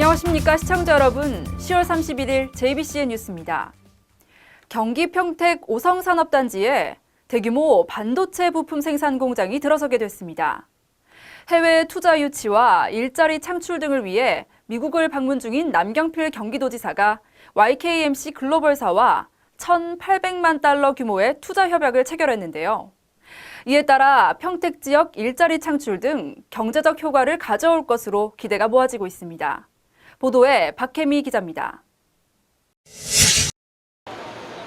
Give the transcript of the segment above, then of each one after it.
안녕하십니까 시청자 여러분. 10월 31일 JBCN 뉴스입니다. 경기 평택 오성산업단지에 대규모 반도체 부품 생산 공장이 들어서게 됐습니다. 해외 투자 유치와 일자리 창출 등을 위해 미국을 방문 중인 남경필 경기도지사가 YKMC 글로벌사와 1,800만 달러 규모의 투자 협약을 체결했는데요. 이에 따라 평택 지역 일자리 창출 등 경제적 효과를 가져올 것으로 기대가 모아지고 있습니다. 보도에 박혜미 기자입니다.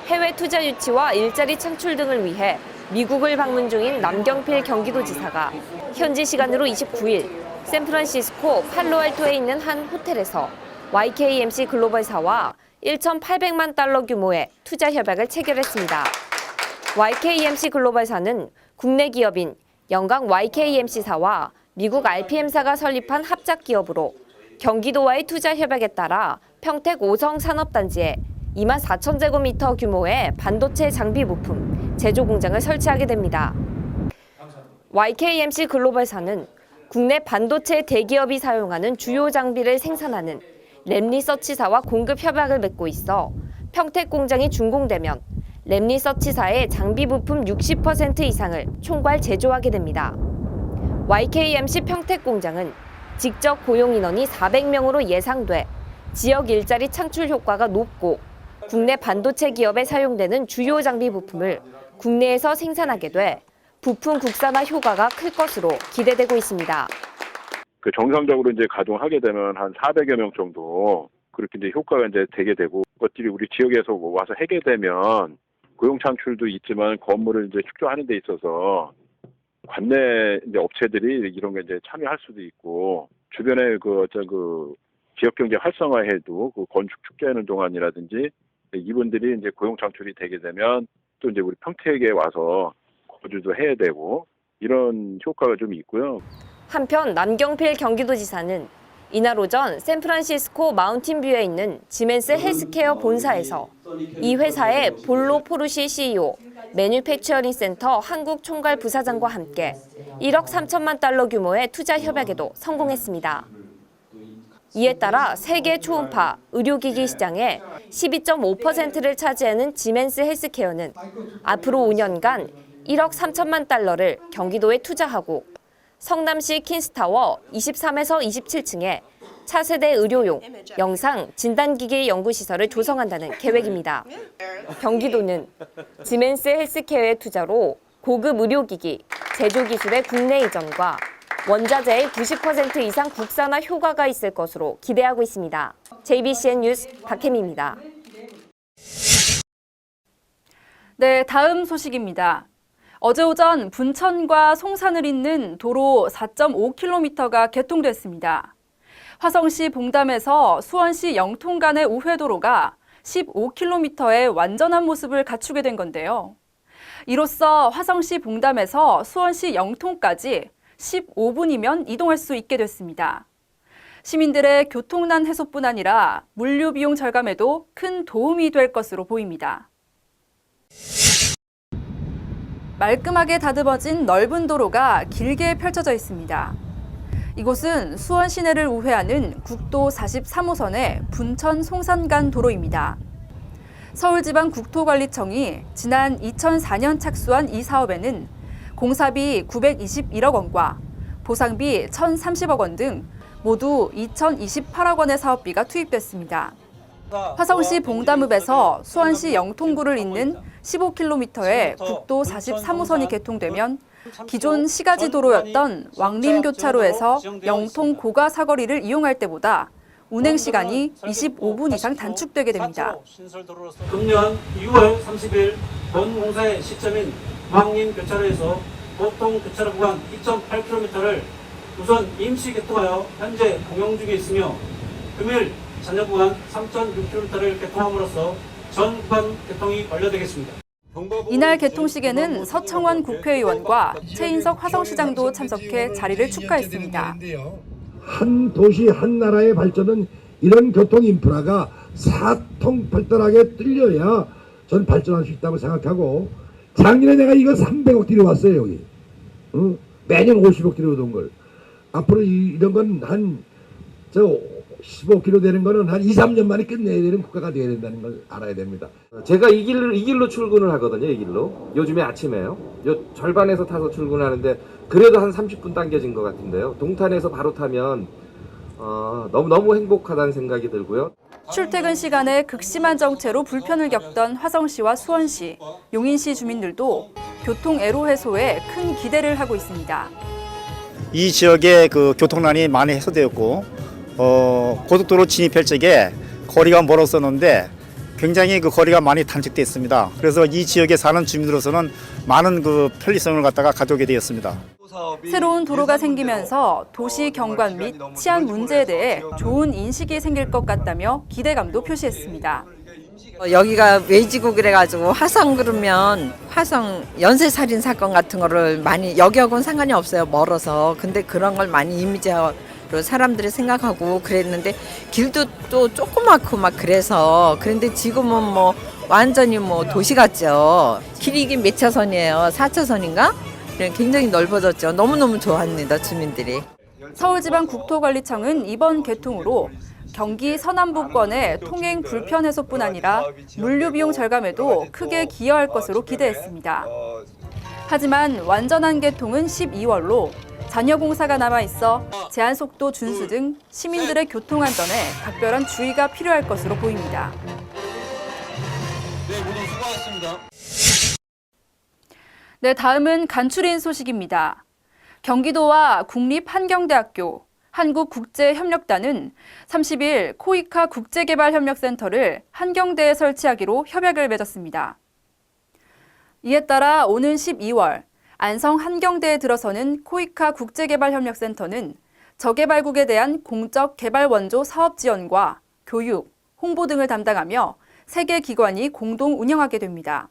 해외 투자 유치와 일자리 창출 등을 위해 미국을 방문 중인 남경필 경기도지사가 현지 시간으로 29일 샌프란시스코 팔로알토에 있는 한 호텔에서 YKMC 글로벌사와 1,800만 달러 규모의 투자 협약을 체결했습니다. YKMC 글로벌사는 국내 기업인 영광 YKMC사와 미국 RPM사가 설립한 합작 기업으로 경기도와의 투자 협약에 따라 평택 오성산업단지에 24,000제곱미터 규모의 반도체 장비 부품 제조 공장을 설치하게 됩니다. YKMC 글로벌사는 국내 반도체 대기업이 사용하는 주요 장비를 생산하는 랩리서치사와 공급 협약을 맺고 있어 평택 공장이 준공되면 랩리서치사의 장비 부품 60% 이상을 총괄 제조하게 됩니다. YKMC 평택 공장은 직접 고용 인원이 400명으로 예상돼 지역 일자리 창출 효과가 높고 국내 반도체 기업에 사용되는 주요 장비 부품을 국내에서 생산하게 돼 부품 국산화 효과가 클 것으로 기대되고 있습니다. 정상적으로 이제 가동하게 되면 한 400여 명 정도 그렇게 이제 효과가 이제 되게 되고 그것들이 우리 지역에서 와서 하게 되면 고용 창출도 있지만 건물을 이제 축조하는 데 있어서 관내 이제 업체들이 이런 게 이제 참여할 수도 있고 주변에 지역 경제 활성화에도 건축 축제하는 동안이라든지 이분들이 이제 고용 창출이 되게 되면 또 이제 우리 평택에 와서 거주도 해야 되고 이런 효과가 좀 있고요. 한편 남경필 경기도지사는 이날 오전 샌프란시스코 마운틴뷰에 있는 지멘스 헬스케어 본사에서 이 회사의 볼로 포르시 CEO, 매뉴팩처링 센터 한국 총괄 부사장과 함께 1억 3천만 달러 규모의 투자 협약에도 성공했습니다. 이에 따라 세계 초음파 의료기기 시장의 12.5%를 차지하는 지멘스 헬스케어는 앞으로 5년간 1억 3천만 달러를 경기도에 투자하고 성남시 킨스타워 23에서 27층에 차세대 의료용 영상 진단기기 연구시설을 조성한다는 계획입니다. 경기도는 지멘스 헬스케어의 투자로 고급 의료기기, 제조기술의 국내 이전과 원자재의 90% 이상 국산화 효과가 있을 것으로 기대하고 있습니다. JBCN 뉴스 박혜미입니다. 네, 다음 소식입니다. 어제 오전 분천과 송산을 잇는 도로 4.5km가 개통됐습니다. 화성시 봉담에서 수원시 영통 간의 우회도로가 15km의 완전한 모습을 갖추게 된 건데요. 이로써 화성시 봉담에서 수원시 영통까지 15분이면 이동할 수 있게 됐습니다. 시민들의 교통난 해소뿐 아니라 물류 비용 절감에도 큰 도움이 될 것으로 보입니다. 말끔하게 다듬어진 넓은 도로가 길게 펼쳐져 있습니다. 이곳은 수원 시내를 우회하는 국도 43호선의 분천 송산 간 도로입니다. 서울지방국토관리청이 지난 2004년 착수한 이 사업에는 공사비 921억 원과 보상비 1,030억 원 등 모두 2,028억 원의 사업비가 투입됐습니다. 화성시 봉담읍에서 수원시 영통구를 잇는 15km의 국도 43호선이 개통되면 기존 시가지 도로였던 왕림교차로에서 영통 고가 사거리를 이용할 때보다 운행 시간이 25분 이상 단축되게 됩니다. 금년 6월 30일 본 공사의 시점인 왕림교차로에서 보통 교차로 구간 2.8km를 우선 임시 개통하여 현재 공용 중에 있으며 금일 잔여 구간 3.6km를 개통함으로써 전 구간 개통이 완료되겠습니다. 이날 개통식에는 서청원 국회의원과 최인석 화성시장도 참석해 자리를 축하했습니다. 한 도시 한 나라의 발전은 이런 교통 인프라가 사통팔달하게 뚫려야 전 발전할 수 있다고 생각하고 작년에 내가 이거 300억 들여왔어요 여기. 매년 50억 들여오던 걸 앞으로 이런 건 한 15km 되는 거는 한 2, 3년 만에 끝내야 되는 국가가 돼야 된다는 걸 알아야 됩니다. 제가 이 길로 출근을 하거든요. 이 길로. 요즘에 아침에요. 요 절반에서 타서 출근하는데 그래도 한 30분 당겨진 것 같은데요. 동탄에서 바로 타면 너무 행복하다는 생각이 들고요. 출퇴근 시간에 극심한 정체로 불편을 겪던 화성시와 수원시, 용인시 주민들도 교통 애로 해소에 큰 기대를 하고 있습니다. 이 지역의 그 교통난이 많이 해소되었고 고속도로 진입할 적에 거리가 멀었었는데 굉장히 그 거리가 많이 단축됐습니다. 그래서 이 지역에 사는 주민으로서는 많은 그 편리성을 갖다가 가져오게 되었습니다. 새로운 도로가 생기면서 도시 경관 및 치안 문제에 대해 좋은 인식이 생길 것 같다며 기대감도 표시했습니다. 여기가 외지국이라 가지고 화성 그러면 화성 연쇄살인 사건 같은 거를 많이 여기하고는 상관이 없어요. 멀어서. 근데 그런 걸 많이 이미지로 사람들이 생각하고 그랬는데 길도 또 조그맣고 막 그런데 지금은 뭐 완전히 뭐 도시 같죠. 길이 이게 몇 차선이에요? 4차선인가? 굉장히 넓어졌죠. 너무너무 좋아합니다, 주민들이. 서울지방국토관리청은 이번 개통으로 경기 서남부권의 통행 불편 해소뿐 아니라 물류 비용 절감에도 크게 기여할 것으로 기대했습니다. 하지만 완전한 개통은 12월로 잔여 공사가 남아있어 제한 속도 준수 등 시민들의 교통 안전에 각별한 주의가 필요할 것으로 보입니다. 네, 모두 수고하셨습니다. 네, 다음은 간추린 소식입니다. 경기도와 국립환경대학교, 한국국제협력단은 30일 코이카 국제개발협력센터를 한경대에 설치하기로 협약을 맺었습니다. 이에 따라 오는 12월 안성 한경대에 들어서는 코이카 국제개발협력센터는 저개발국에 대한 공적 개발 원조 사업 지원과 교육, 홍보 등을 담당하며 3개 기관이 공동 운영하게 됩니다.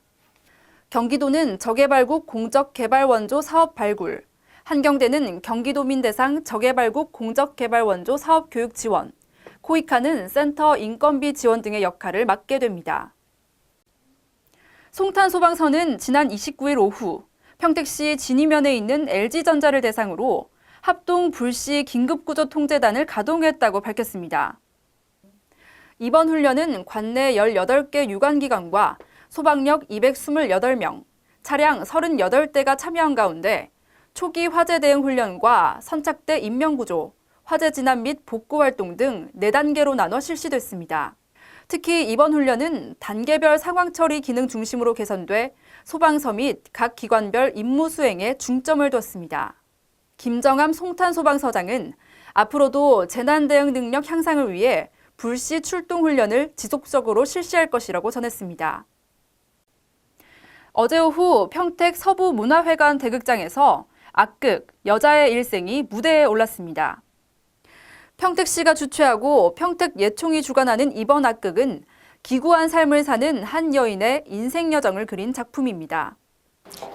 경기도는 저개발국 공적 개발 원조 사업 발굴, 한경대는 경기도민 대상 저개발국 공적 개발 원조 사업 교육 지원, 코이카는 센터 인건비 지원 등의 역할을 맡게 됩니다. 송탄소방서는 지난 29일 오후 평택시 진이면에 있는 LG전자를 대상으로 합동 불시 긴급구조통제단을 가동했다고 밝혔습니다. 이번 훈련은 관내 18개 유관기관과 소방력 228명, 차량 38대가 참여한 가운데 초기 화재 대응 훈련과 선착대 인명구조, 화재 진압 및 복구 활동 등 4단계로 나눠 실시됐습니다. 특히 이번 훈련은 단계별 상황 처리 기능 중심으로 개선돼 소방서 및 각 기관별 임무 수행에 중점을 뒀습니다. 김정암 송탄소방서장은 앞으로도 재난 대응 능력 향상을 위해 불시 출동 훈련을 지속적으로 실시할 것이라고 전했습니다. 어제 오후 평택 서부문화회관 대극장에서 악극 여자의 일생이 무대에 올랐습니다. 평택시가 주최하고 평택 예총이 주관하는 이번 악극은 기구한 삶을 사는 한 여인의 인생 여정을 그린 작품입니다.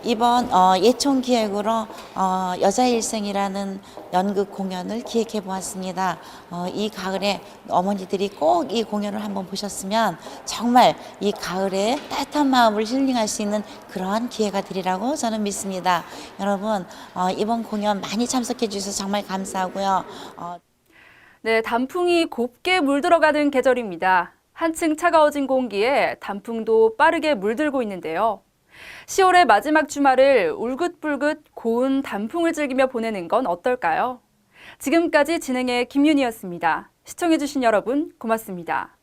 이번 예총 기획으로 여자의 일생이라는 연극 공연을 기획해 보았습니다. 이 가을에 어머니들이 꼭 이 공연을 한번 보셨으면 정말 이 가을에 따뜻한 마음을 힐링할 수 있는 그러한 기회가 되리라고 저는 믿습니다. 여러분 이번 공연 많이 참석해 주셔서 정말 감사하고요. 네, 단풍이 곱게 물들어가는 계절입니다. 한층 차가워진 공기에 단풍도 빠르게 물들고 있는데요. 10월의 마지막 주말을 울긋불긋 고운 단풍을 즐기며 보내는 건 어떨까요? 지금까지 진행의 김윤희였습니다. 시청해주신 여러분 고맙습니다.